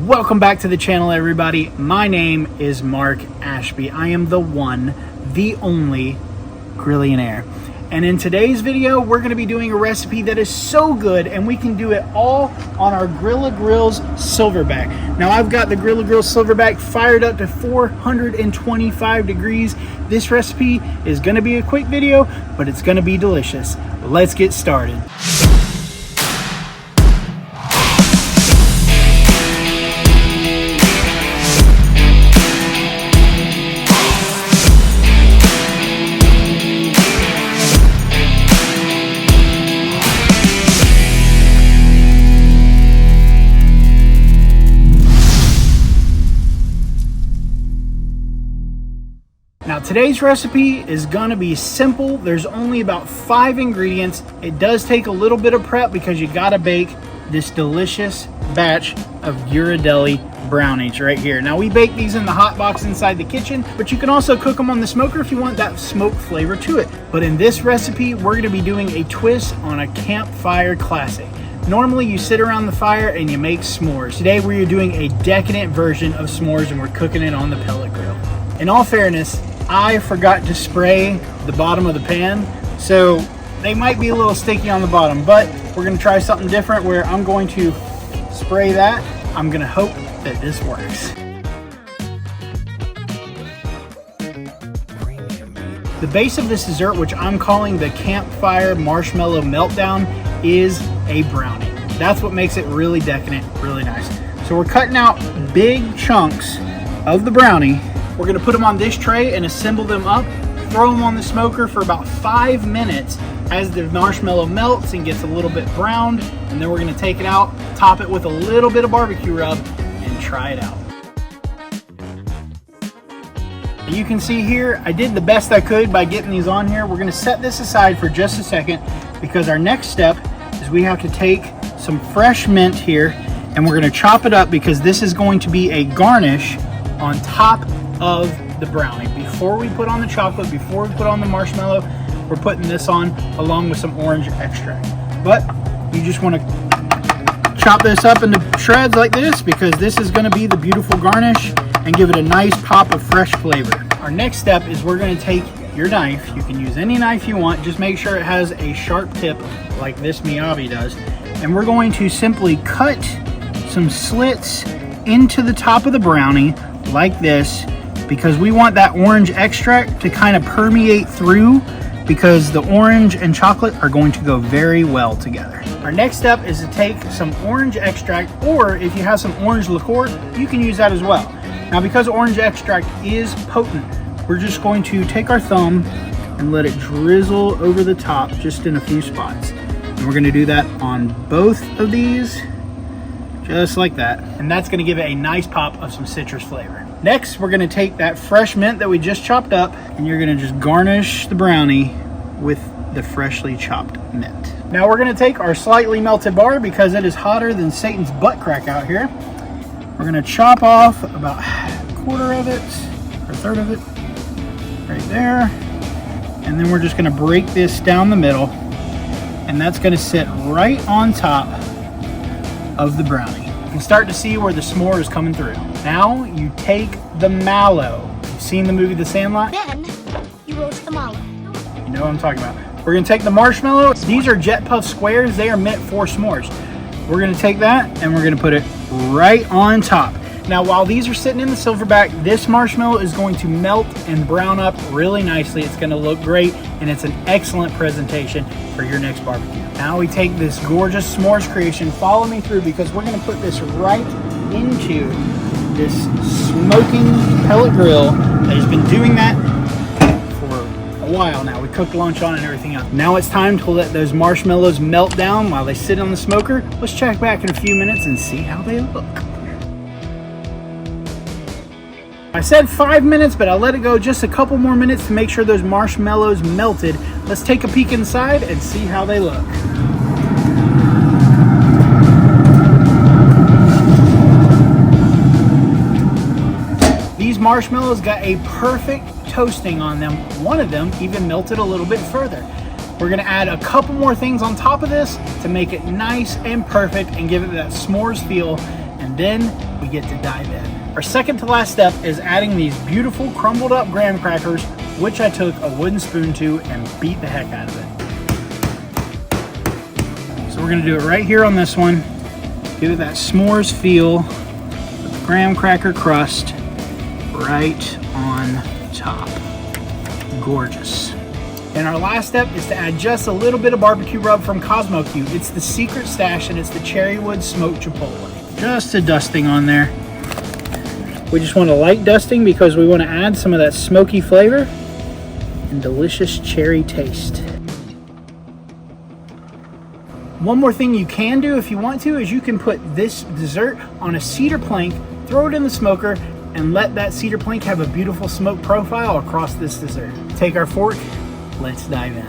Welcome back to the channel, everybody. My name is Mark Ashby. I am the one, the only Grillionaire. And in today's video, we're going to be doing a recipe that is so good, and we can do it all on our Grilla Grill's Silverbac. Now, I've got the Grilla Grill Silverbac fired up to 425 degrees. This recipe is going to be a quick video, but it's going to be delicious. Let's get started. Now today's recipe is going to be simple. There's only about 5 ingredients. It does take a little bit of prep because you got to bake this delicious batch of Ghirardelli brownies right here. Now we bake these in the hot box inside the kitchen, but you can also cook them on the smoker if you want that smoke flavor to it. But in this recipe, we're going to be doing a twist on a campfire classic. Normally you sit around the fire and you make s'mores. Today we're doing a decadent version of s'mores and we're cooking it on the pellet grill. In all fairness, I forgot to spray the bottom of the pan, so they might be a little sticky on the bottom, but we're going to try something different where I'm going to spray that. I'm going to hope that this works. The base of this dessert, which I'm calling the Campfire Marshmallow Meltdown, is a brownie. That's what makes it really decadent, really nice. So we're cutting out big chunks of the brownie. We're going to put them on this tray and assemble them up, throw them on the smoker for about 5 minutes as the marshmallow melts and gets a little bit browned, and then we're going to take it out, top it with a little bit of barbecue rub, and try it out. You can see here, I did the best I could by getting these on here. We're going to set this aside for just a second because our next step is we have to take some fresh mint here and we're going to chop it up because this is going to be a garnish on top of the brownie. Before we put on the chocolate, before we put on the marshmallow, we're putting this on along with some orange extract. But you just want to chop this up into shreds like this because this is going to be the beautiful garnish and give it a nice pop of fresh flavor. Our next step is we're going to take your knife. You can use any knife you want, just make sure it has a sharp tip like this Miyabi does, and we're going to simply cut some slits into the top of the brownie like this, because we want that orange extract to kind of permeate through, because the orange and chocolate are going to go very well together. Our next step is to take some orange extract, or if you have some orange liqueur, you can use that as well. Now because orange extract is potent, we're just going to take our thumb and let it drizzle over the top just in a few spots. And we're going to do that on both of these, just like that. And that's going to give it a nice pop of some citrus flavor. Next, we're going to take that fresh mint that we just chopped up, and you're going to just garnish the brownie with the freshly chopped mint. Now we're going to take our slightly melted bar because it is hotter than Satan's butt crack out here. We're going to chop off about a quarter of it, or a third of it, right there. And then we're just going to break this down the middle, and that's going to sit right on top of the brownie. You can start to see where the s'more is coming through. Now you take the mallow. You've seen the movie The Sandlot? Then you roast the mallow. You know what I'm talking about. We're going to take the marshmallow. These are jet puff squares. They are meant for s'mores. We're going to take that and we're going to put it right on top. Now while these are sitting in the Silverbac, this marshmallow is going to melt and brown up really nicely. It's going to look great, and it's an excellent presentation for your next barbecue. Now we take this gorgeous s'mores creation. Follow me through because we're going to put this right into this smoking pellet grill that has been doing that for a while now. We cooked lunch on it and everything else. Now it's time to let those marshmallows melt down while they sit on the smoker. Let's check back in a few minutes and see how they look. I said 5 minutes, but I'll let it go just a couple more minutes to make sure those marshmallows melted. Let's take a peek inside and see how they look. These marshmallows got a perfect toasting on them. One of them even melted a little bit further. We're gonna add a couple more things on top of this to make it nice and perfect and give it that s'mores feel. And and then we get to dive in. Our second to last step is adding these beautiful crumbled up graham crackers, which I took a wooden spoon to and beat the heck out of it. So we're gonna do it right here on this one. Give it that s'mores feel with the graham cracker crust right on top. Gorgeous. And our last step is to add just a little bit of barbecue rub from KosmosQ. It's the secret stash and it's the cherry wood smoked chipotle. Just a dusting on there. We just want a light dusting because we want to add some of that smoky flavor and delicious cherry taste. One more thing you can do if you want to is you can put this dessert on a cedar plank, throw it in the smoker, and let that cedar plank have a beautiful smoke profile across this dessert. Take our fork, let's dive in.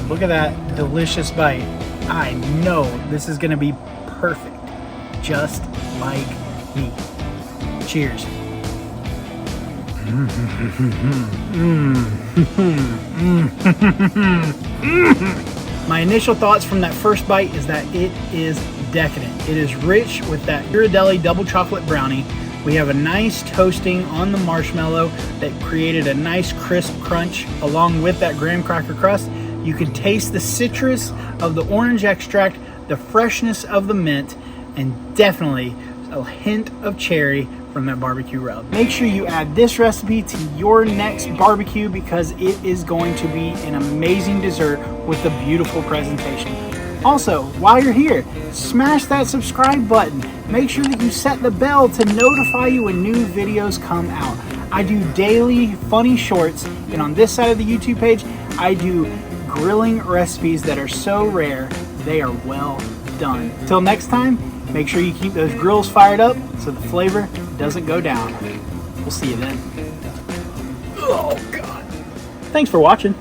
Look at that delicious bite. I know this is gonna be perfect, just like me. Cheers. My initial thoughts from that first bite is that it is decadent. It is rich with that Ghirardelli double chocolate brownie. We have a nice toasting on the marshmallow that created a nice crisp crunch along with that graham cracker crust. You can taste the citrus of the orange extract, the freshness of the mint, and definitely a hint of cherry from that barbecue rub. Make sure you add this recipe to your next barbecue because it is going to be an amazing dessert with a beautiful presentation. Also, while you're here, smash that subscribe button. Make sure that you set the bell to notify you when new videos come out. I do daily funny shorts, and on this side of the YouTube page, I do grilling recipes that are so rare, they are well done. Till next time, make sure you keep those grills fired up so the flavor doesn't go down. We'll see you then. Oh God. Thanks for watching.